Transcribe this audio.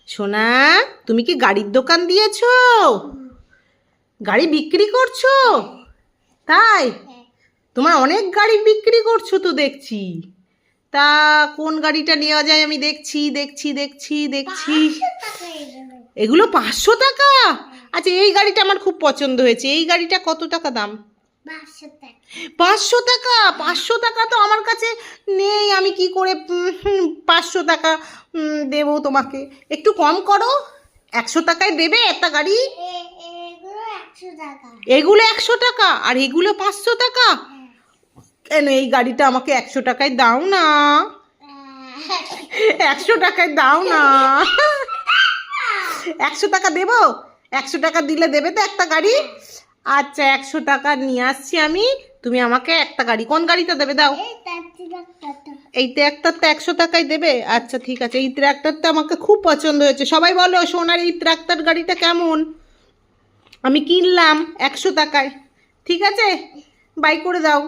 সোনা, তুমি কি গাড়ির দোকান দিয়েছো? গাড়ি বিক্রি করছো? তাই? তোমার অনেক গাড়ি বিক্রি করছো তো দেখছি। তা কোন গাড়িটা নেওয়া যায়? আমি দেখছি দেখছি দেখছি দেখছি। এগুলো 500 টাকা? আচ্ছা, এই গাড়িটা আমার খুব পছন্দ হয়েছে। এই গাড়িটা কত টাকা দাম? 500 টাকা? 500 টাকা তো আমার কাছে নেই। আমি কি করে 500 টাকা দেবো তোমাকে? একটু কম করো। 100 টাকায় দেবে একটা গাড়ি? এগুলো 100 টাকা আর এগুলো 500 টাকা? কেন, এই গাড়িটা আমাকে 100 টাকায় দাও না। 100 টাকায় দাও না। 100 টাকা দেবো? 100 টাকা দিলে দেবে তো একটা গাড়ি? আচ্ছা, 100 টাকা নিয়ে আসছি আমি। তুমি আমাকে একটা গাড়ি, কোন গাড়িটা দেবে দাও? এই ট্রাক্টরটা 100 টাকায় দেবে? আচ্ছা ঠিক আছে, এই ট্রাক্টরটা আমাকে খুব পছন্দ হয়েছে। সবাই বলো সোনার এই ট্রাক্টর গাড়িটা কেমন? আমি কিনলাম 100 টাকায়। ঠিক আছে, বাই করে দাও।